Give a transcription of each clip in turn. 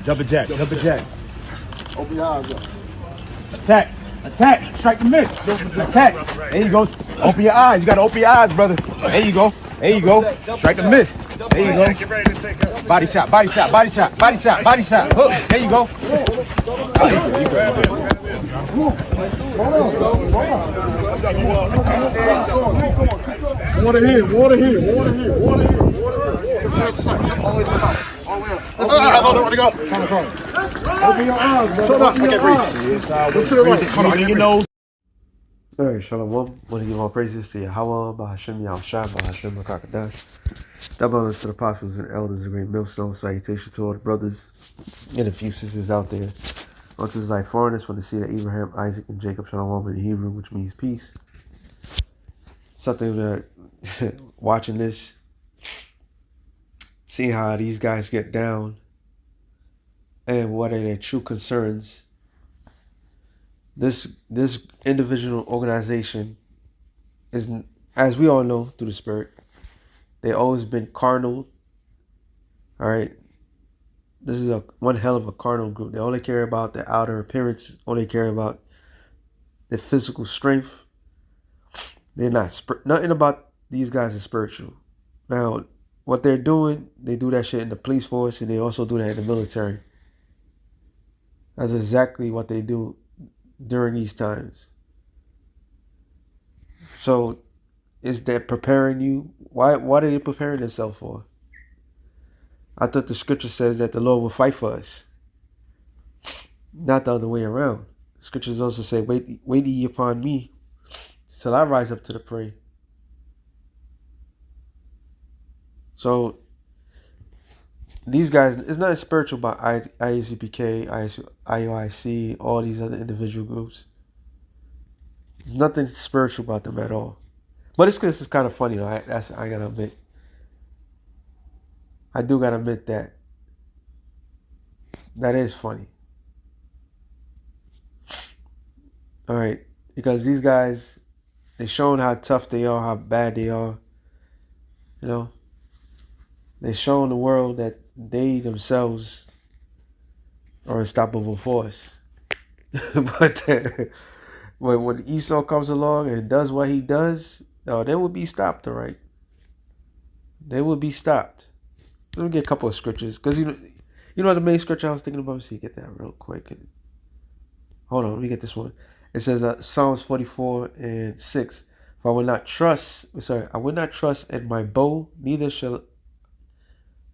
Jumping jack. Jumping jack. Open your eyes up. Attack. Attack. Strike the miss. Attack. There you go. Open your eyes. You gotta open your eyes, brother. There you go. There you go. Strike the miss. There you go. Get ready to take up. Body shot. Body shot. Body shot. Body shot. Body shot. Hook. There you go. Water here, water here, water here, water here, water here. All the way to the top. All the way up. I don't know where to go. Open your eyes, brother. Shut up. I can't breathe. Look to the right. Hold on, I can't breathe. Alright, Shalom. Want to give all praises to Yahweh, Bahashem Yahushua, Bahashem Makakadash. Double honors to the apostles and elders of Great Millstone. Salutation to all the brothers and a few sisters out there. Unto his life foreigners from the seed of Abraham, Isaac, and Jacob, Shalom in the Hebrew, which means peace. Something that watching this, seeing how these guys get down and what are their true concerns. This individual organization is, as we all know through the Spirit, they always been carnal. All right, this is one hell of a carnal group. They only care about the outer appearance. Only care about the physical strength. They're not nothing about these guys is spiritual. Now, what they're doing, they do that shit in the police force, and they also do that in the military. That's exactly what they do during these times. So, is that preparing you? Why are they preparing themselves for? I thought the scripture says that the Lord will fight for us, not the other way around. The scriptures also say, wait ye upon me till I rise up to the prey. So these guys, it's not spiritual about IUCPK, IOIC, all these other individual groups. There's nothing spiritual about them at all. But it's because it's kind of funny, though. I gotta admit. I do gotta admit that. That is funny. Alright, because these guys, they're showing how tough they are, how bad they are. You know? They're showing the world that they themselves are unstoppable force. But when Esau comes along and does what he does, they will be stopped, all right? They will be stopped. Let me get a couple of scriptures. Because you know the main scripture I was thinking about? Let me see, get that real quick. Hold on, let me get this one. It says Psalms 44:6. For I will not trust in my bow, neither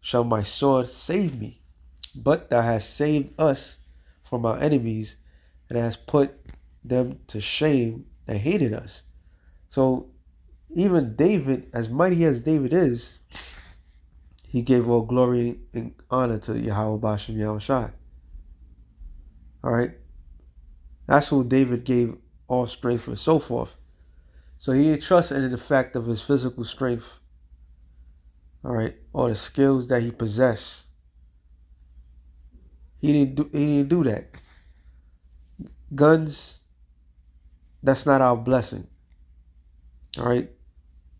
shall my sword save me. But thou hast saved us from our enemies, and hast put them to shame that hated us. So even David, as mighty as David is, he gave all glory and honor to Yahweh Bashem Yahushua. All right. That's who David gave all strength and so forth. So he didn't trust in the fact of his physical strength. All right. Or the skills that he possessed. He didn't do that. Guns, that's not our blessing. All right.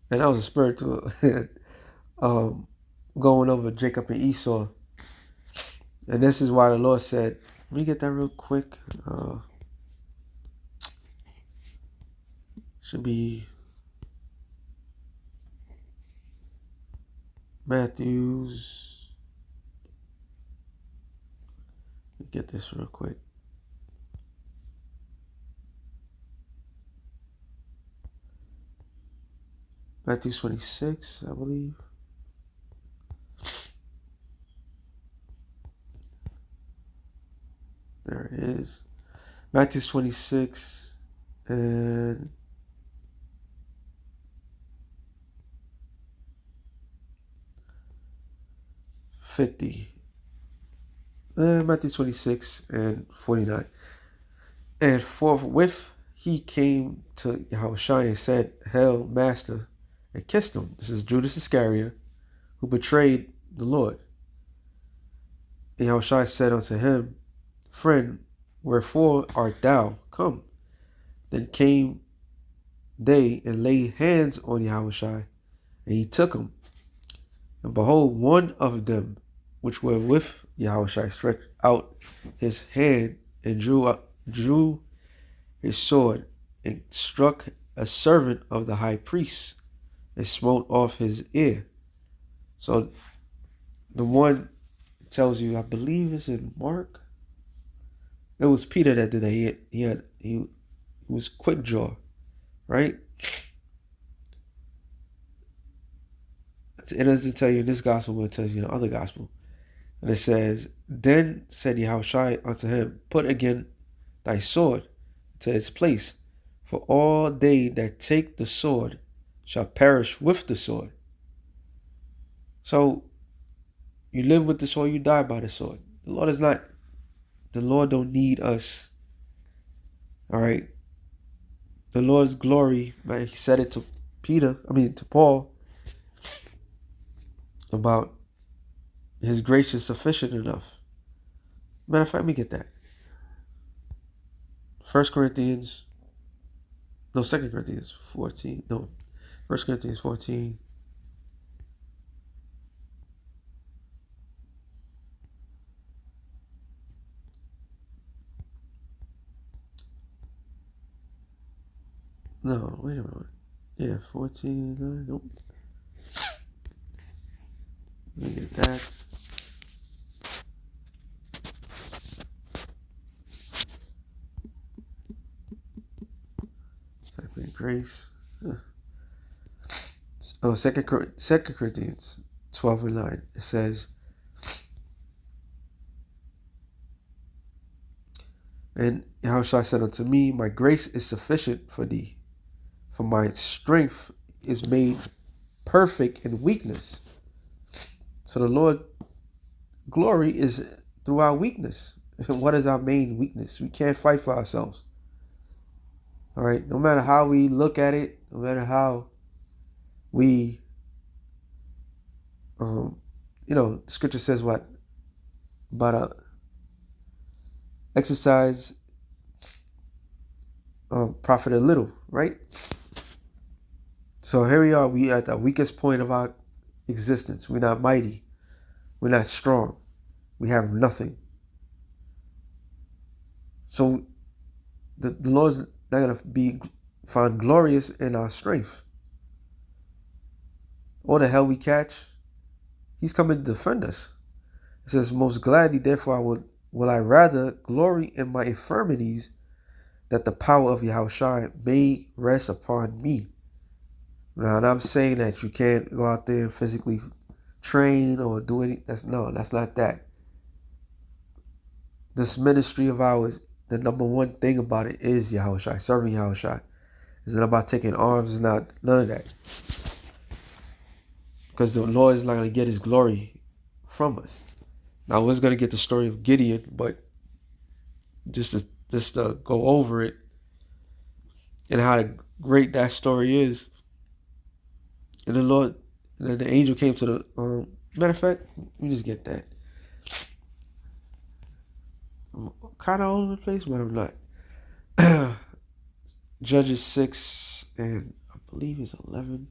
And that was a spiritual going over Jacob and Esau. And this is why the Lord said, let me get that real quick. Should be Matthew's. Let me get this real quick. Matthew 26, I believe. There it is. Matthew 26 and 50. Matthew 26 and 49. And forthwith he came to Yahushua and said, Hail, Master, and kissed him. This is Judas Iscariot, who betrayed the Lord. And Yahushua said unto him, Friend, wherefore art thou come? Then came they and laid hands on Yahushua, and he took him. And behold, one of them which were with Yahushua stretched out his hand and drew his sword and struck a servant of the high priest and smote off his ear. So the one tells you, I believe it's in Mark. It was Peter that did that. He was quick draw, right? It doesn't tell you in this gospel, but it tells you in the other gospel. And it says, Then said Yahushua unto him, Put again thy sword to its place, for all they that take the sword shall perish with the sword. So you live with the sword, you die by the sword. The Lord don't need us. All right. The Lord's glory, man, he said it to to Paul, about his grace is sufficient enough. Matter of fact, let me get that. 2 Corinthians 14. No, 1 Corinthians 14. No, wait a minute. Yeah, 14. Nope. Let me get that. Type in grace. Oh, 2 Corinthians 12 and 9. It says, And Yahushua said unto me, My grace is sufficient for thee, for my strength is made perfect in weakness. So the Lord's glory is through our weakness. And what is our main weakness? We can't fight for ourselves. All right. No matter how we look at it, no matter how we, Scripture says what? About exercise profit a little, right? So here we are. We at the weakest point of our existence. We're not mighty. We're not strong. We have nothing. So the Lord's not going to be found glorious in our strength. All the hell we catch, he's coming to defend us. It says, Most gladly, therefore, will I rather glory in my infirmities, that the power of Yahushua may rest upon me. Now, and I'm saying that you can't go out there and physically train or do anything. That's not that. This ministry of ours, the number one thing about it is Yahushua, serving Yahushua. It's not about taking arms, it's not none of that. Because the Lord is not going to get his glory from us. Now, I was going to get the story of Gideon, but just to go over it and how great that story is. And then the angel came to the, matter of fact, let me just get that. I'm kind of all over the place, but I'm not. Judges 6 and I believe it's 11.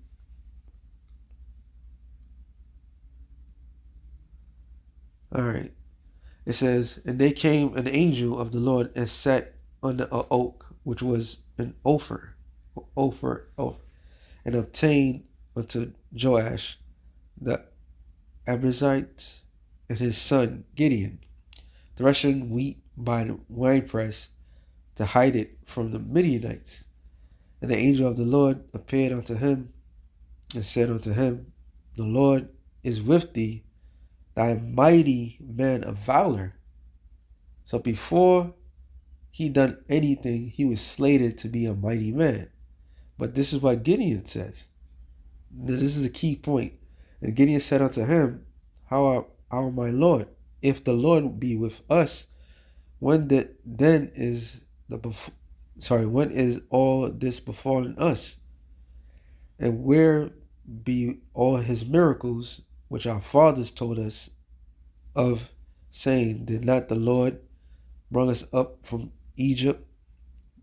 All right. It says, And they came an angel of the Lord and sat under an oak, which was an Ophir, and obtained unto Joash the Abiezrite and his son Gideon, threshing wheat by the winepress to hide it from the Midianites. And the angel of the Lord appeared unto him and said unto him, The Lord is with thee, thy mighty man of valor. So before he done anything, he was slated to be a mighty man. But this is what Gideon says. Now, this is a key point. And Gideon said unto him, How my Lord, if the Lord be with us, when is all this befallen us? And where be all his miracles which our fathers told us of, saying, Did not the Lord bring us up from Egypt?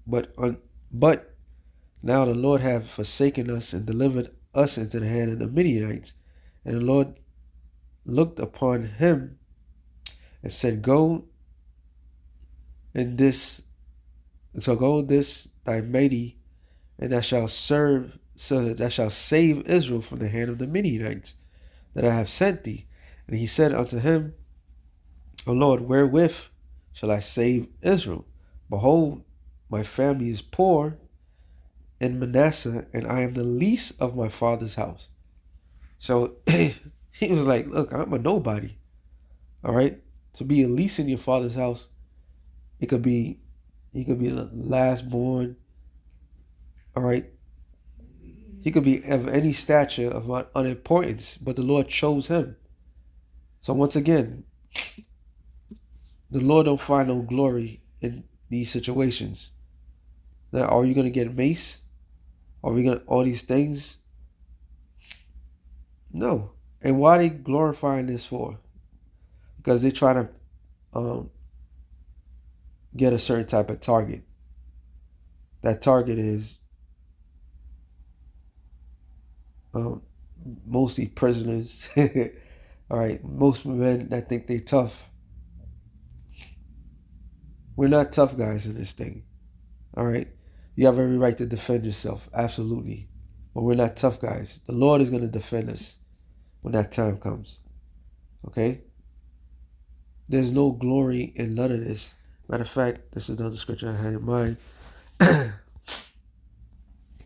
But now the Lord hath forsaken us and delivered us into the hand of the Midianites. And the Lord looked upon him and said, Go this thy mighty, and thou shalt serve, so that thou shalt save Israel from the hand of the Midianites, that I have sent thee. And he said unto him, O Lord, wherewith shall I save Israel? Behold, my family is poor in Manasseh, and I am the least of my father's house. So he was like, look, I'm a nobody. All right. To be a least in your father's house, he could be the last born. All right. He could be of any stature of unimportance, but the Lord chose him. So once again, the Lord don't find no glory in these situations. Now, are you going to get mace? Are we going to all these things? No. And why are they glorifying this for? Because they're trying to get a certain type of target. That target is mostly prisoners. All right, most men that think they're tough. We're not tough guys in this thing. All right, you have every right to defend yourself, absolutely. But we're not tough guys. The Lord is going to defend us when that time comes. Okay? There's no glory in none of this. Matter of fact, this is another scripture I had in mind.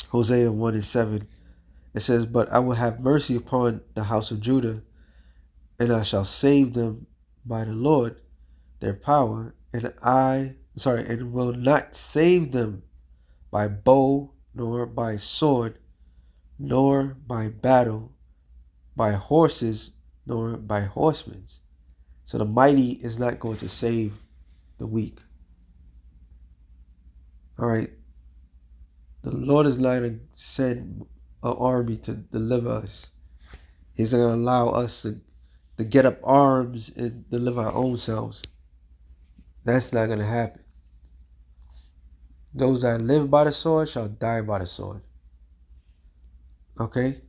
Hosea 1:7. It says, But I will have mercy upon the house of Judah, and I shall save them by the Lord, their power, and will not save them by bow, nor by sword, nor by battle, by horses, nor by horsemen. So the mighty is not going to save the weak. All right. The Lord is not going to send an army to deliver us. He's not going to allow us to get up arms and deliver our own selves. That's not going to happen. Those that live by the sword shall die by the sword. Okay?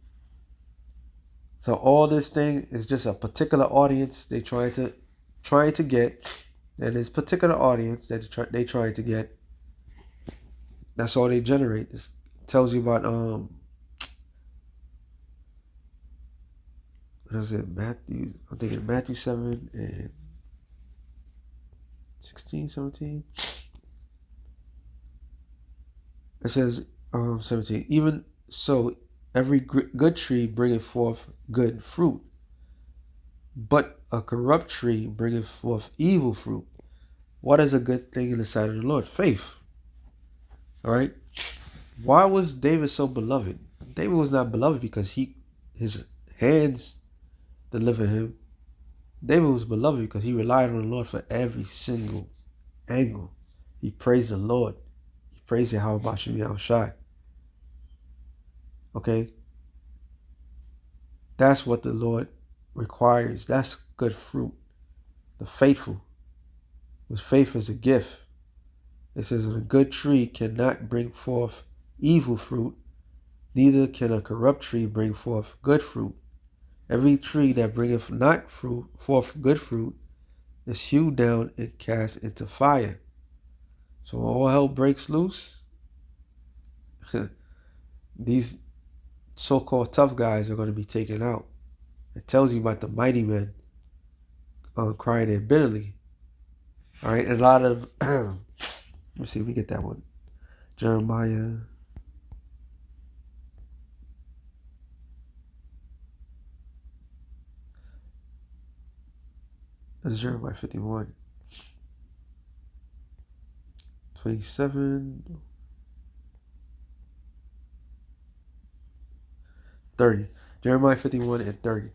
So all this thing is just a particular audience they trying to get. And this particular audience that they trying to get, that's all they generate. It tells you about what is it? Matthew. I'm thinking Matthew 7 and 16, 17. It says 17. Even so, every good tree bringeth forth good fruit, but a corrupt tree bringeth forth evil fruit. What is a good thing in the sight of the Lord? Faith. All right. Why was David so beloved? David was not beloved because his hands delivered him. David was beloved because he relied on the Lord for every single angle. He praised the Lord. He praised Yahweh Bashem Yahushai. Okay? That's what the Lord requires. That's good fruit. The faithful. With faith is a gift. It says, a good tree cannot bring forth evil fruit, neither can a corrupt tree bring forth good fruit. Every tree that bringeth not forth good fruit is hewed down and cast into fire. So all hell breaks loose. These so-called tough guys are going to be taken out. It tells you about the mighty men crying there bitterly. All right, and a lot of let's see if we get that one. Jeremiah. That's Jeremiah 51. 27. 30. Jeremiah 51 and 30.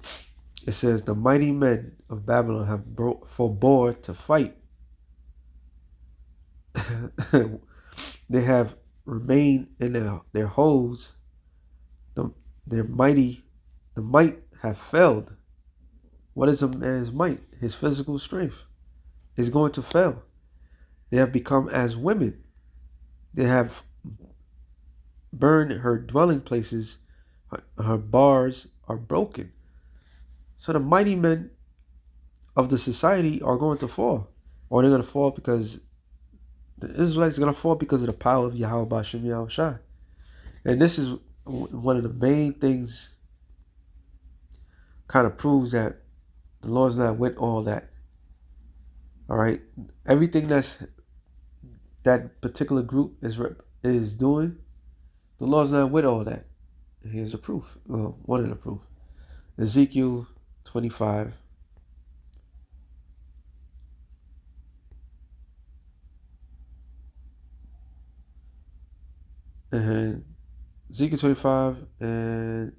It says, the mighty men of Babylon have forbore to fight. They have remained in their holes. The might have failed. What is a man's might? His physical strength is going to fail. They have become as women. They have burned her dwelling places. Her bars are broken. So the mighty men of the society are going to fall. Or they're going to fall because the Israelites are going to fall because of the power of Yahweh B'Shem Yahweh Shai. And this is one of the main things, kind of proves that the Lord's not with all that. All right? Everything that particular group is doing, the Lord's not with all that. Here's the proof. Well, one of the proof. Ezekiel 25. And Ezekiel 25 and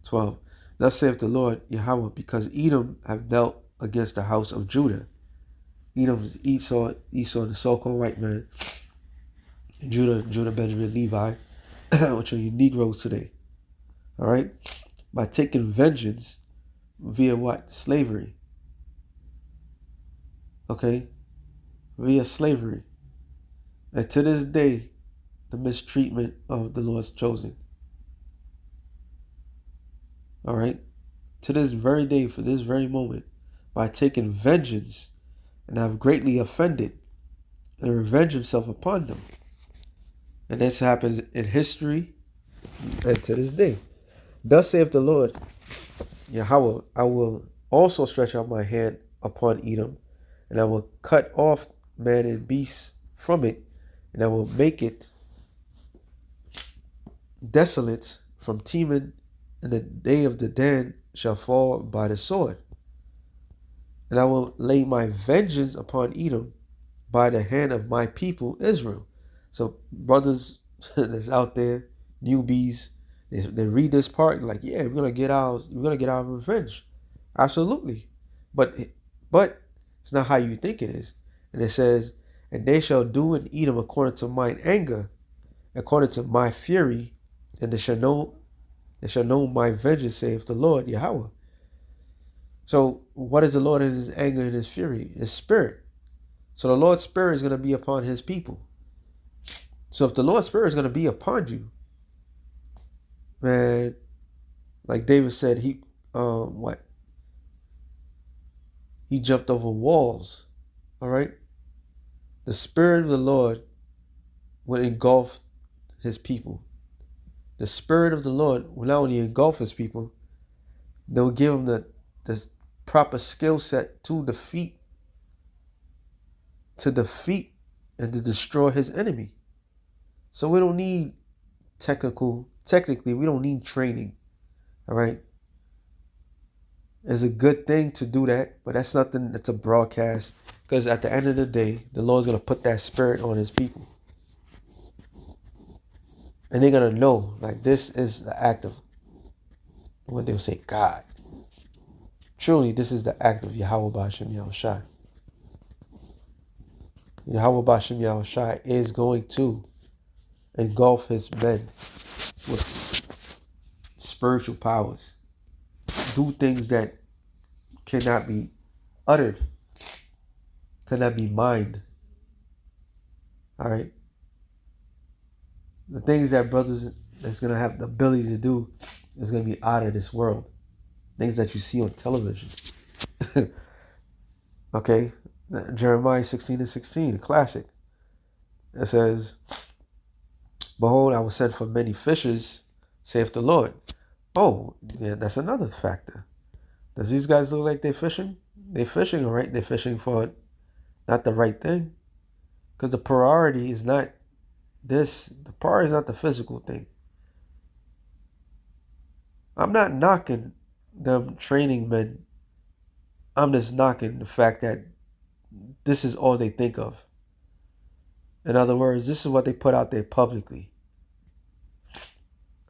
12. Thus saith the Lord Yahweh, because Edom have dealt against the house of Judah. Edom is Esau, the so-called white man. Judah, Benjamin, Levi, which are you Negroes today. All right? By taking vengeance via what? Slavery. Okay? Via slavery. And to this day, the mistreatment of the Lord's chosen. All right? To this very day, for this very moment, by taking vengeance, and have greatly offended, and revenge himself upon them. And this happens in history and to this day. Thus saith the Lord Yahweh, I will also stretch out my hand upon Edom, and I will cut off man and beast from it, and I will make it desolate from Teman, and the day of the Dan shall fall by the sword. And I will lay my vengeance upon Edom by the hand of my people Israel. So brothers that's out there, newbies, they read this part like, yeah, we're gonna get our revenge. Absolutely. But it's not how you think it is. And it says, and they shall do in Edom according to mine anger, according to my fury, and they shall know my vengeance, saith the Lord Yahweh. So what is the Lord in his anger and his fury? His spirit. So the Lord's spirit is going to be upon his people. So if the Lord's spirit is going to be upon you, man, like David said, he jumped over walls. All right. The spirit of the Lord will engulf his people. The spirit of the Lord will not only engulf his people, they will give him the proper skill set to defeat and to destroy his enemy. So we don't need technically we don't need training. All right. It's a good thing to do that, but that's nothing that's a broadcast, because at the end of the day, the Lord's going to put that spirit on his people. And they're going to know, like, this is the act of what they'll say, God. Truly, this is the act of Yahweh B'Shem Yahweh Shai. Yahweh B'Shem Yahweh Shai is going to engulf his men with spiritual powers. Do things that cannot be uttered, cannot be mined. All right? The things that brothers that's going to have the ability to do is going to be out of this world. Things that you see on television. Okay? Jeremiah 16:16, a classic. It says, behold, I will send for many fishes, saith the Lord. Oh, yeah, that's another factor. Does these guys look like they're fishing? They're fishing, all right? They're fishing for not the right thing. Because the priority is not this. The priority is not the physical thing. I'm not knocking them training men. I'm just knocking the fact that this is all they think of. In other words, this is what they put out there publicly.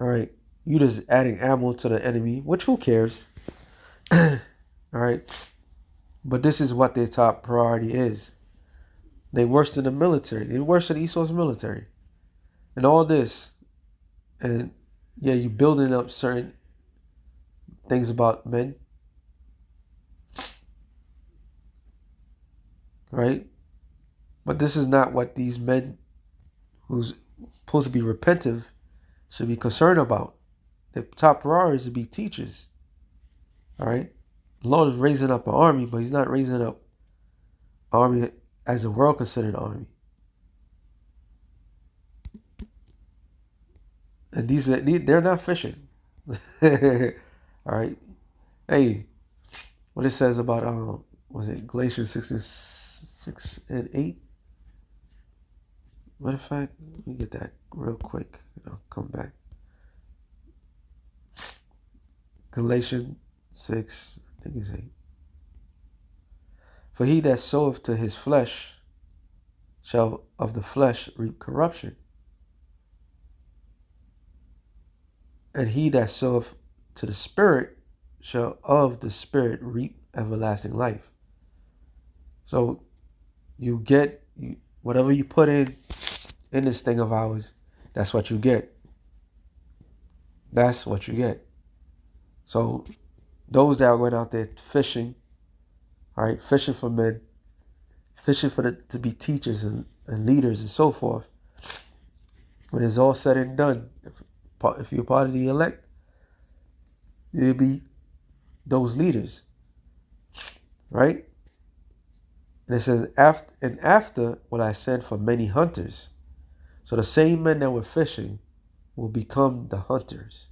All right. You just adding ammo to the enemy, which who cares? All right. But this is what their top priority is. They worse than the military. They worse than Esau's military. And all this. And yeah, you're building up certain things about men. Right? But this is not what these men who's supposed to be repentive should be concerned about. Their top priority is to be teachers. All right? The Lord is raising up an army, but he's not raising up an army as the world considered an army. And they're not fishing. All right. Hey, what it says about was it Galatians 6 and 8? Matter of fact, let me get that real quick and I'll come back. Galatians 6, I think it's 8. For he that soweth to his flesh shall of the flesh reap corruption. And he that soweth to the Spirit shall of the Spirit reap everlasting life. So you get whatever you put in this thing of ours, that's what you get. That's what you get. So those that are going out there fishing, all right, fishing for men, fishing to be teachers and leaders and so forth, when it's all said and done, if you're part of the elect, you'll be those leaders, right? And it says, after will I send for many hunters. So the same men that were fishing will become the hunters.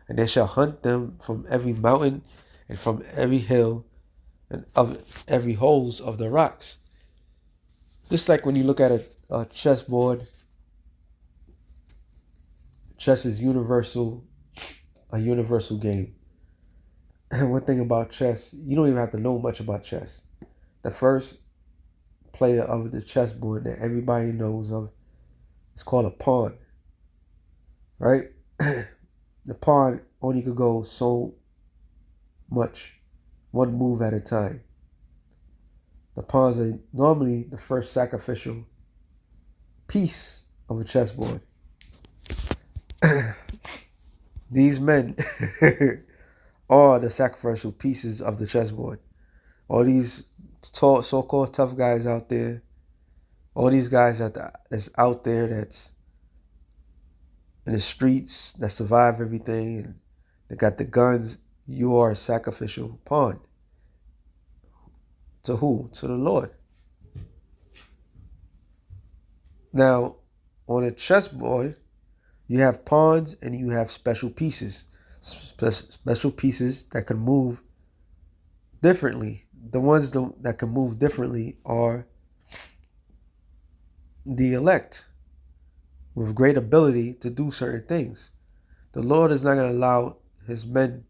And they shall hunt them from every mountain and from every hill and of every holes of the rocks. Just like when you look at a chessboard, chess is a universal game. And one thing about chess, you don't even have to know much about chess. The first player of the chessboard that everybody knows of is called a pawn, right? The pawn only could go so much, one move at a time. The pawns are normally the first sacrificial piece of a chessboard. These men are the sacrificial pieces of the chessboard. All these so-called tough guys out there, all these guys that's out there, that's in the streets, that survive everything, and they got the guns, you are a sacrificial pawn. To who? To the Lord. Now, on a chessboard, you have pawns and you have special pieces. Special pieces that can move differently. The ones that can move differently are the elect, with great ability to do certain things. The Lord is not going to allow his men.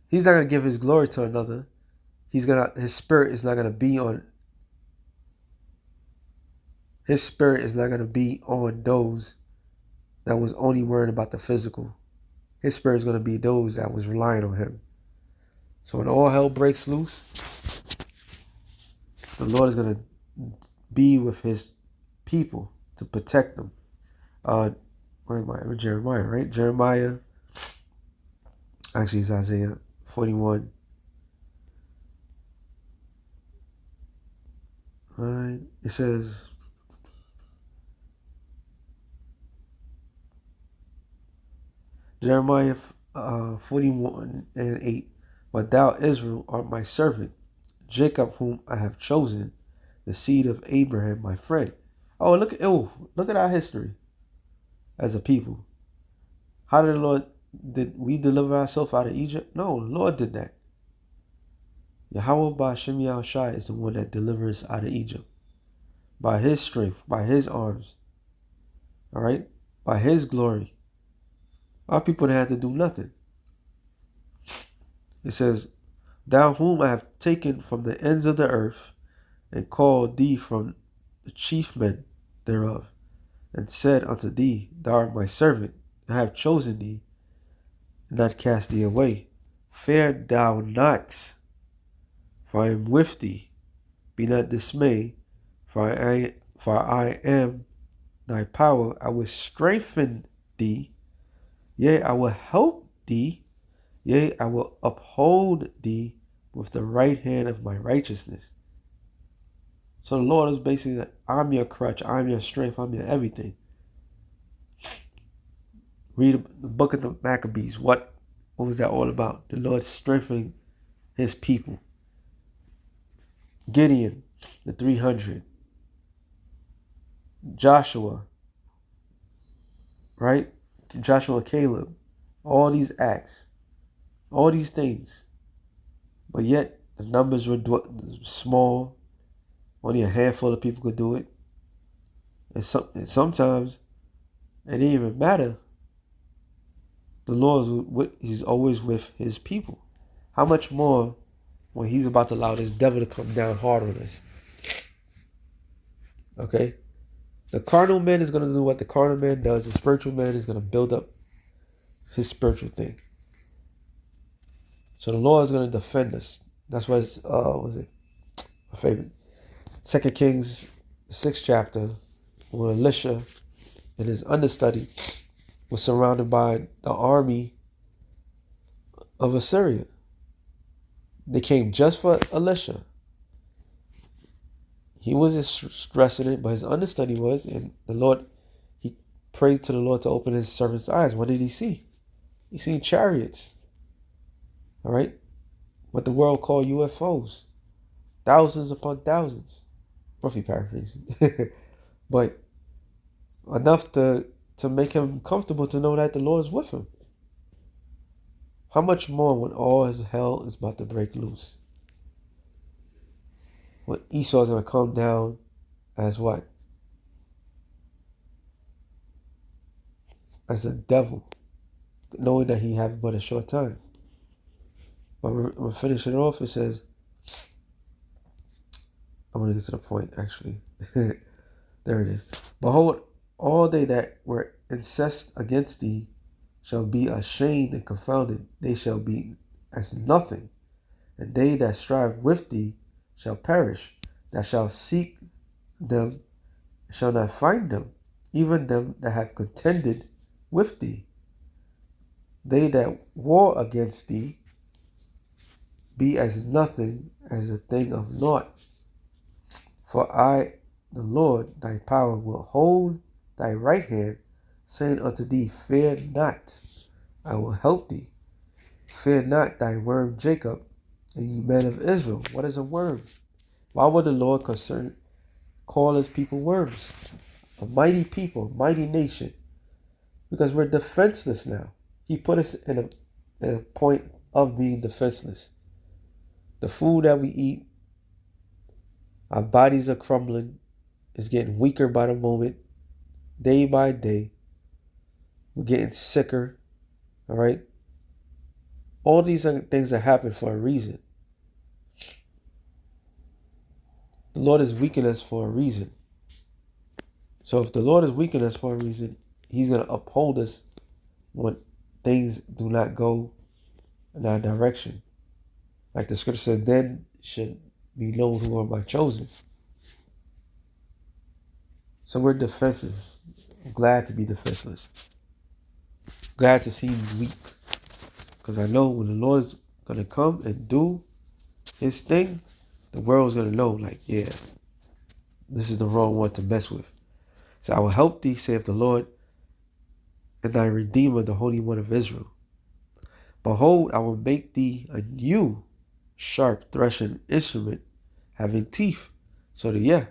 He's not going to give his glory to another. His spirit is not going to be on. His spirit is not going to be on those that was only worried about the physical. His spirit is going to be those that was relying on him. So when all hell breaks loose, the Lord is going to be with his people to protect them. Where am I? I'm in Jeremiah, right? Jeremiah. Actually, it's Isaiah 41. It says, Jeremiah 41 and 8. But thou, Israel, art my servant, Jacob, whom I have chosen, the seed of Abraham, my friend. Oh, look at our history as a people. How did we deliver ourselves out of Egypt? No, the Lord did that. Yahweh Ba'ashem Yahushai is the one that delivers us out of Egypt. By his strength, by his arms. All right? By his glory. Our people didn't have to do nothing. It says, thou whom I have taken from the ends of the earth, and called thee from the chief men thereof, and said unto thee, thou art my servant, I have chosen thee, and not cast thee away. Fear thou not, for I am with thee. Be not dismayed, for I am thy power. I will strengthen thee. Yea, I will help thee. Yea, I will uphold thee with the right hand of my righteousness. So the Lord is basically like, I'm your crutch, I'm your strength, I'm your everything. Read the book of the Maccabees. What What was that all about? The Lord strengthening his people. Gideon, the 300. Joshua, right? Joshua, Caleb. All these acts. All these things. But yet, the numbers were small. Only a handful of people could do it. And sometimes, it didn't even matter. The Lord He's always with his people. How much more when he's about to allow this devil to come down hard on us? Okay? The carnal man is going to do what the carnal man does. The spiritual man is going to build up his spiritual thing. So the Lord is going to defend us. That's why it's, was it? My favorite. 2 Kings, 6th chapter, when Elisha and his understudy was surrounded by the army of Assyria. They came just for Elisha. He wasn't stressing it, but his understudy was. And the Lord, he prayed to the Lord to open his servant's eyes. What did he see? He seen chariots. All right? What the world called UFOs. Thousands upon thousands. Roughly paraphrasing. But enough to make him comfortable to know that the Lord is with him. How much more when all his hell is about to break loose? When Esau is going to come down as what? As a devil, knowing that he have but a short time. But we're finishing it off. It says, I want to get to the point, actually. There it is. Behold, all they that were incensed against thee shall be ashamed and confounded. They shall be as nothing. And they that strive with thee shall perish. Thou shalt seek them, and shall not find them, even them that have contended with thee. They that war against thee be as nothing, as a thing of naught. For I, the Lord, thy power, will hold thy right hand, saying unto thee, fear not, I will help thee. Fear not thy worm Jacob, and ye men of Israel. What is a worm? Why would the Lord call his people worms? A mighty people, mighty nation. Because we're defenseless now. He put us in a point of being defenseless. The food that we eat, our bodies are crumbling. It's getting weaker by the moment, day by day. We're getting sicker, all right? All these things that happen for a reason. The Lord is weakening us for a reason. So if the Lord is weakening us for a reason, he's going to uphold us when things do not go in our direction. Like the scripture says, then should be known who are my chosen. So we're defenseless. I'm glad to be defenseless. Glad to seem weak. Because I know when the Lord is going to come and do his thing, the world's going to know, like, yeah, this is the wrong one to mess with. So I will help thee, saith the Lord, and thy Redeemer, the Holy One of Israel. Behold, I will make thee a new sharp threshing instrument, having teeth. So the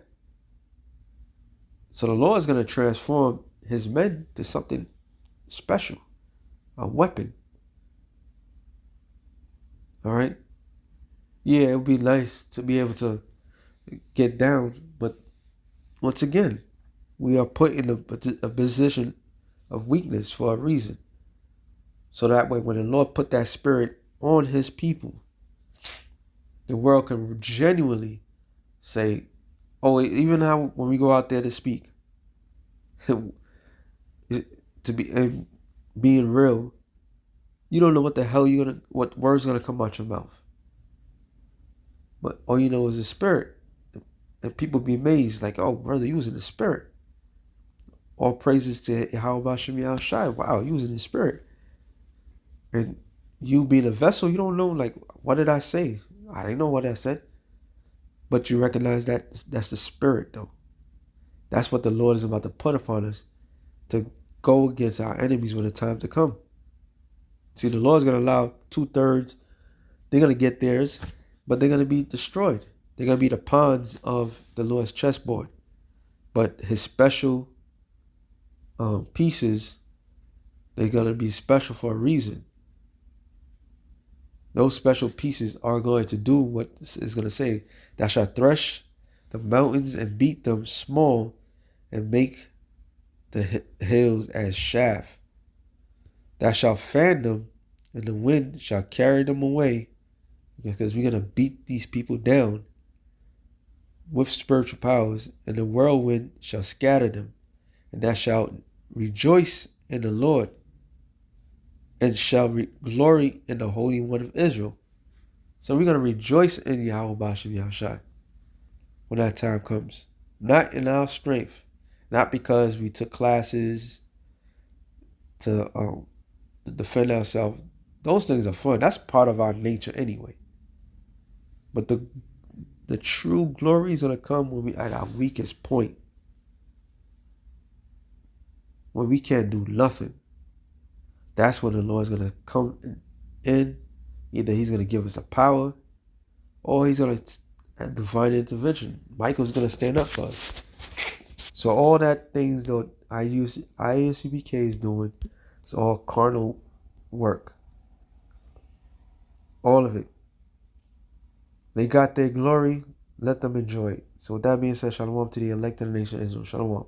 Lord is going to transform his men to something special, a weapon. All right? Yeah, it would be nice to be able to get down, but once again, we are put in a position of weakness for a reason. So that way, when the Lord put that spirit on his people, the world can genuinely say, oh, even how when we go out there to speak, to be and being real, you don't know what the hell what word's gonna come out your mouth. But all you know is the spirit. And people be amazed, like, oh, brother, you was in the spirit. All praises to Yahweh Shem Shai. Wow, you was in the spirit. And you being a vessel, you don't know, like, what did I say? I didn't know what I said. But you recognize that that's the spirit, though. That's what the Lord is about to put upon us to go against our enemies when the time to come. See, the Lord's going to allow 2/3. They're going to get theirs, but they're going to be destroyed. They're going to be the pawns of the Lord's chessboard. But his special pieces, they're going to be special for a reason. Those special pieces are going to do what it's going to say. Thou shalt thresh the mountains and beat them small and make the hills as chaff. Thou shalt fan them and the wind shall carry them away, because we're going to beat these people down with spiritual powers, and the whirlwind shall scatter them. And thou shalt rejoice in the Lord, and shall glory in the Holy One of Israel. So we're going to rejoice in Yahweh Bashem Yahushai when that time comes. Not in our strength, not because we took classes to defend ourselves. Those things are fun. That's part of our nature anyway. But the true glory is going to come when we at our weakest point, when we can't do nothing. That's when the Lord's going to come in. Either he's going to give us the power, or he's going to have divine intervention. Michael's going to stand up for us. So all that things that ISUBK is doing, it's all carnal work. All of it. They got their glory. Let them enjoy it. So with that being said, shalom to the elect of the nation of Israel. Shalom.